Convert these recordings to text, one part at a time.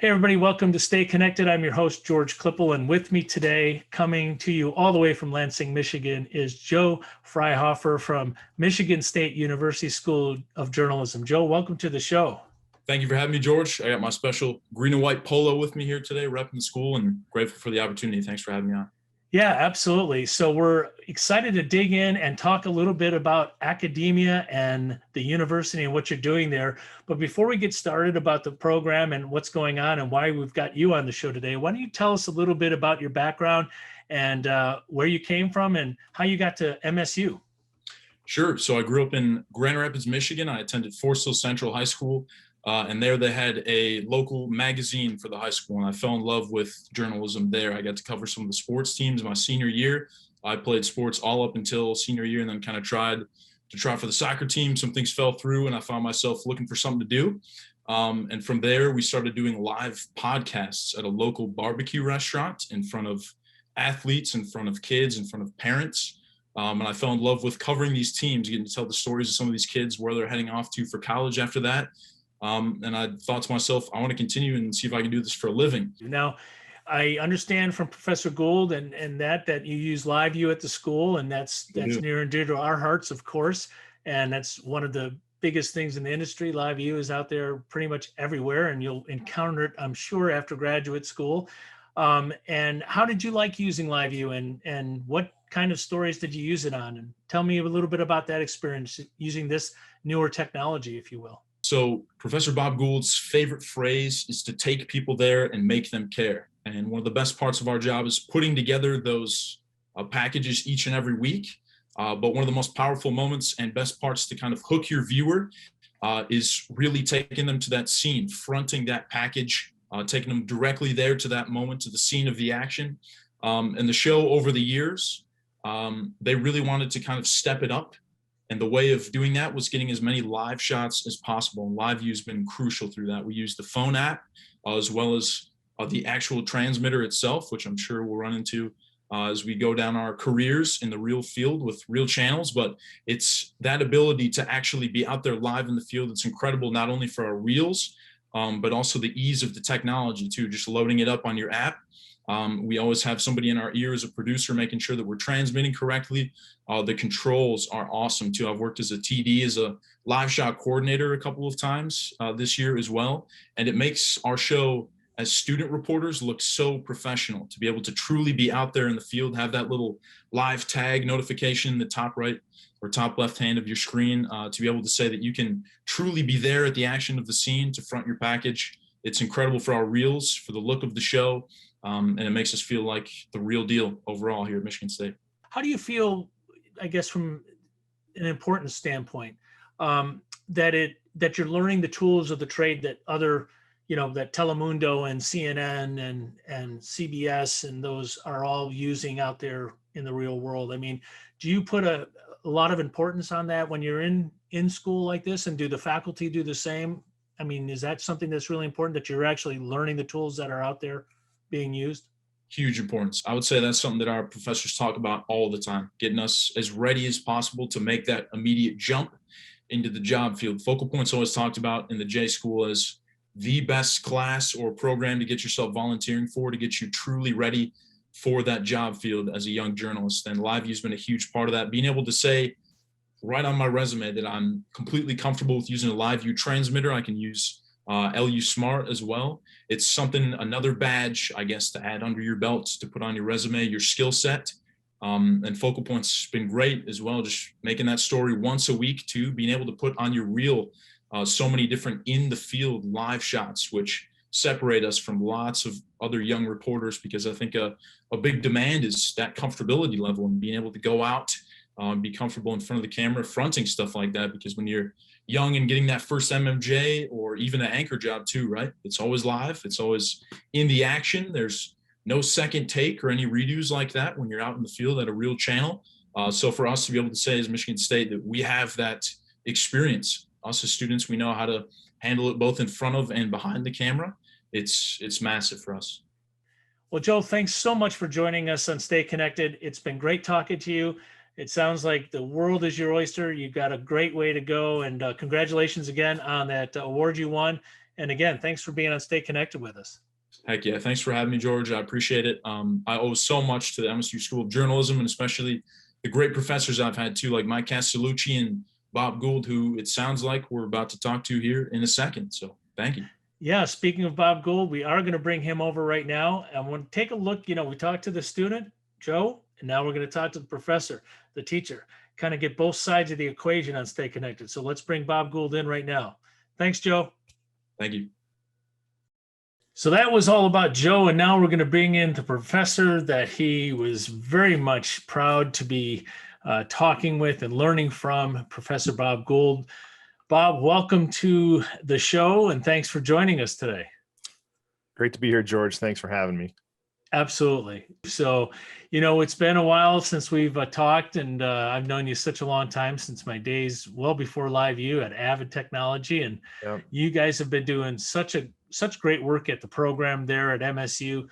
Hey, everybody, welcome to Stay Connected. I'm your host, George Klippel, and with me today, coming to you all the way from Lansing, Michigan, is Joe Freihofer from Michigan State University School of Journalism. Joe, welcome to the show. Thank you for having me, George. I got my special green and white polo with me here today, repping the school, and grateful for the opportunity. Thanks for having me on. Yeah, absolutely. So we're excited to dig in and talk a little bit about academia and the university and what you're doing there. But before we get started about the program and what's going on and why we've got you on the show today, why don't you tell us a little bit about your background and where you came from and how you got to MSU? Sure. So I grew up in Grand Rapids, Michigan. I attended Forest Hill Central High School. And there they had a local magazine for the high school, and I fell in love with journalism there. I got to cover some of the sports teams my senior year. I played sports all up until senior year, and then kind of tried to try for the soccer team. Some things fell through, and I found myself looking for something to do. And from there, we started doing live podcasts at a local barbecue restaurant in front of athletes, in front of kids, in front of parents. And I fell in love with covering these teams, getting to tell the stories of some of these kids, where they're heading off to for college after that. And I thought to myself, I want to continue and see if I can do this for a living. Now, I understand from Professor Gould and that you use LiveU at the school, and that's near and dear to our hearts, of course. And that's one of the biggest things in the industry. LiveU is out there pretty much everywhere, and you'll encounter it, I'm sure, after graduate school. And how did you like using LiveU, and what kind of stories did you use it on? And tell me a little bit about that experience using this newer technology, if you will. So Professor Bob Gould's favorite phrase is to take people there and make them care. And one of the best parts of our job is putting together those packages each and every week. But one of the most powerful moments and best parts to kind of hook your viewer is really taking them to that scene, fronting that package, taking them directly there to that moment, to the scene of the action. And the show over the years, they really wanted to kind of step it up. And the way of doing that was getting as many live shots as possible. And LiveU has been crucial through that. We use the phone app as well as the actual transmitter itself, which I'm sure we'll run into as we go down our careers in the real field with real channels. But it's that ability to actually be out there live in the field. It's incredible, not only for our reels, but also the ease of the technology too, just loading it up on your app. We always have somebody in our ear as a producer making sure that we're transmitting correctly. The controls are awesome too. I've worked as a TD, as a live shot coordinator a couple of times this year as well. And it makes our show as student reporters look so professional to be able to truly be out there in the field, have that little live tag notification in the top right or top left hand of your screen to be able to say that you can truly be there at the action of the scene to front your package. It's incredible for our reels, for the look of the show. And it makes us feel like the real deal overall here at Michigan State. How do you feel, I guess, from an importance standpoint, that you're learning the tools of the trade that other, that Telemundo and CNN and CBS and those are all using out there in the real world? I mean, do you put a lot of importance on that when you're in school like this, and do the faculty do the same? I mean, is that something that's really important, that you're actually learning the tools that are out there being used? Huge importance. I would say that's something that our professors talk about all the time, getting us as ready as possible to make that immediate jump into the job field. Focal Point's always talked about in the J School as the best class or program to get yourself volunteering for, to get you truly ready for that job field as a young journalist. And LiveU's been a huge part of that. Being able to say right on my resume that I'm completely comfortable with using a LiveU transmitter. I can use LU Smart as well. It's something, another badge, I guess, to add under your belt, to put on your resume, your skill set. And Focal Point's been great as well, just making that story once a week too, being able to put on your reel so many different in the field live shots, which separate us from lots of other young reporters, because I think a big demand is that comfortability level and being able to go out, be comfortable in front of the camera, fronting stuff like that. Because when you're young and getting that first MMJ or even an anchor job too, right? It's always live. It's always in the action. There's no second take or any redos like that when you're out in the field at a real channel. So for us to be able to say as Michigan State that we have that experience, us as students, we know how to handle it both in front of and behind the camera. It's massive for us. Well, Joe, thanks so much for joining us on Stay Connected. It's been great talking to you. It sounds like the world is your oyster. You've got a great way to go, and congratulations again on that award you won. And again, thanks for being on Stay Connected with us. Heck yeah. Thanks for having me, George. I appreciate it. I owe so much to the MSU School of Journalism, and especially the great professors I've had too, like Mike Castellucci and Bob Gould, who it sounds like we're about to talk to here in a second. So thank you. Yeah, speaking of Bob Gould, we are going to bring him over right now. And we'll take a look. We talked to the student, Joe, and now we're going to talk to the professor, the teacher, kind of get both sides of the equation on Stay Connected. So let's bring Bob Gould in right now. Thanks, Joe. Thank you. So that was all about Joe. And now we're going to bring in the professor that he was very much proud to be talking with and learning from, Professor Bob Gould. Bob, welcome to the show, and thanks for joining us today. Great to be here, George. Thanks for having me. Absolutely. So, it's been a while since we've talked, and I've known you such a long time, since my days well before LiveU at Avid Technology, and you guys have been doing such great work at the program there at MSU.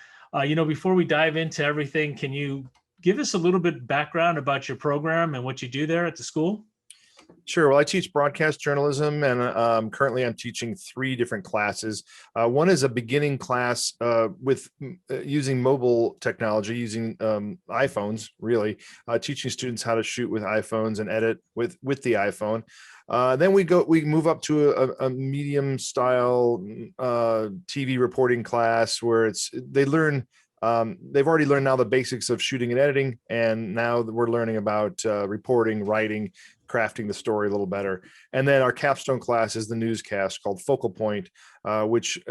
Before we dive into everything, can you give us a little bit background about your program and what you do there at the school? Sure. Well, I teach broadcast journalism, and currently I'm teaching 3 different classes. One is a beginning class with using mobile technology, using iPhones, really, teaching students how to shoot with iPhones and edit with the iPhone. Then we move up to a medium style TV reporting class where they learn. They've already learned now the basics of shooting and editing, and now we're learning about reporting, writing, crafting the story a little better. And then our capstone class is the newscast called Focal Point, which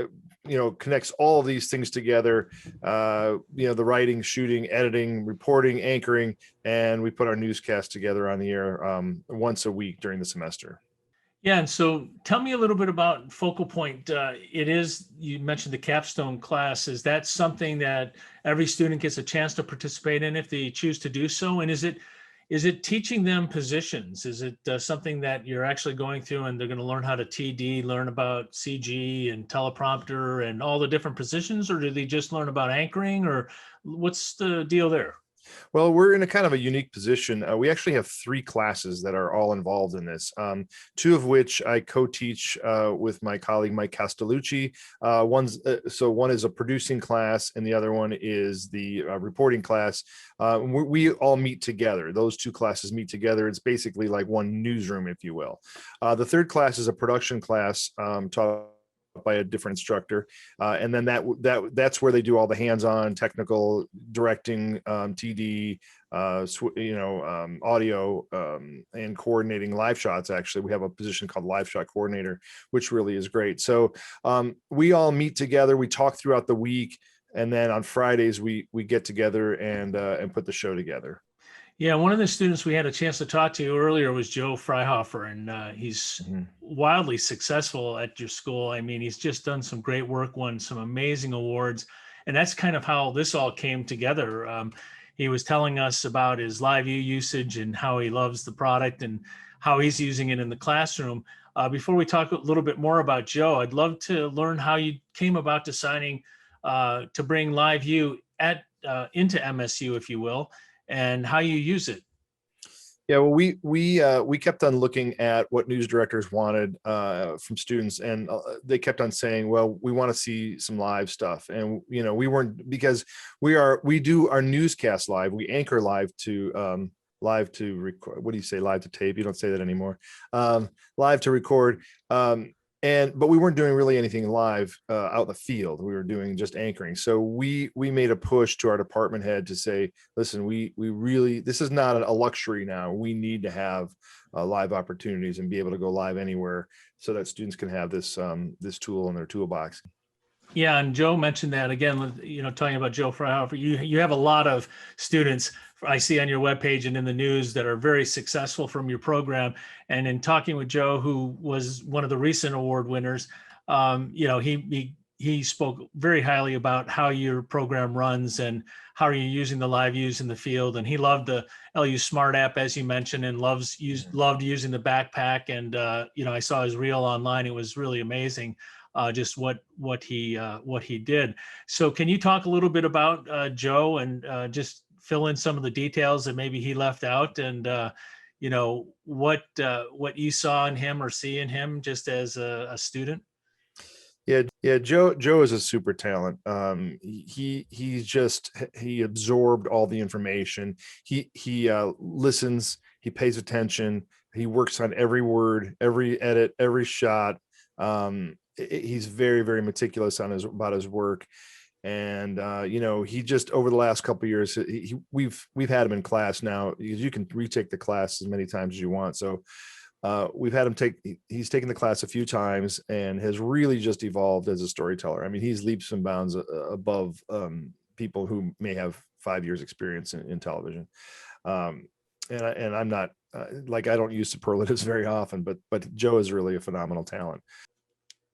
connects all of these things together. The writing, shooting, editing, reporting, anchoring, and we put our newscast together on the air once a week during the semester. Yeah, and so tell me a little bit about Focal Point. You mentioned the capstone class. Is that something that every student gets a chance to participate in if they choose to do so? And is it teaching them positions? Is it something that you're actually going through and they're going to learn how to TD, learn about CG and teleprompter and all the different positions, or do they just learn about anchoring, or what's the deal there? Well, we're in a kind of a unique position. We actually have 3 classes that are all involved in this, 2 of which I co-teach with my colleague, Mike Castellucci. One is a producing class, and the other one is the reporting class. We all meet together. Those 2 classes meet together. It's basically like one newsroom, if you will. The 3rd class is a production class taught by a different instructor, and then that's where they do all the hands-on technical directing, TD, audio, and coordinating live shots. Actually, we have a position called live shot coordinator, which really is great. So we all meet together, we talk throughout the week, and then on Fridays we get together and put the show together. Yeah, one of the students we had a chance to talk to earlier was Joe Freihofer, and he's wildly successful at your school. I mean, he's just done some great work, won some amazing awards, and that's kind of how this all came together. He was telling us about his LiveU usage and how he loves the product and how he's using it in the classroom. Before we talk a little bit more about Joe, I'd love to learn how you came about deciding to bring LiveU into MSU, if you will, and how you use it. Yeah, well, we kept on looking at what news directors wanted from students, and they kept on saying, "Well, we want to see some live stuff." And we weren't, because we do our newscast live. We anchor live to record. What do you say? Live to tape? You don't say that anymore. Live to record. But we weren't doing really anything live out in the field. We were doing just anchoring. So we made a push to our department head to say, listen, we really, this is not a luxury now. We need to have live opportunities and be able to go live anywhere so that students can have this tool in their toolbox. Yeah, and Joe mentioned that again, talking about Joe Freihofer, you have a lot of students I see on your webpage and in the news that are very successful from your program. And in talking with Joe, who was one of the recent award winners, he spoke very highly about how your program runs and how are you using the LiveUs in the field. And he loved the LU Smart app, as you mentioned, and loved using the backpack. And I saw his reel online. It was really amazing. Just what he did. So can you talk a little bit about Joe and just fill in some of the details that maybe he left out, and what you saw in him or see in him just as a student? Yeah, Joe is a super talent. He absorbed all the information. He listens. He pays attention. He works on every word, every edit, every shot. He's very, very meticulous on about his work. And he just, over the last couple of years, we've had him in class now. You can retake the class as many times as you want. So we've had him he's taken the class a few times and has really just evolved as a storyteller. I mean, he's leaps and bounds above people who may have 5 years experience in television. And I'm not I don't use superlatives very often, but Joe is really a phenomenal talent.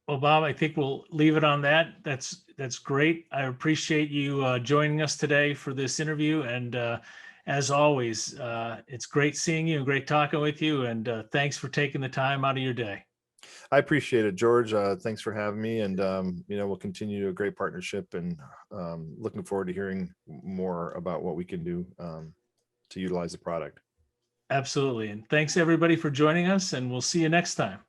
Well, Bob, I think we'll leave it on that. That's great. I appreciate you joining us today for this interview. And as always, it's great seeing you and great talking with you. And thanks for taking the time out of your day. I appreciate it, George. Thanks for having me. And, we'll continue a great partnership, and looking forward to hearing more about what we can do to utilize the product. Absolutely. And thanks everybody for joining us, and we'll see you next time.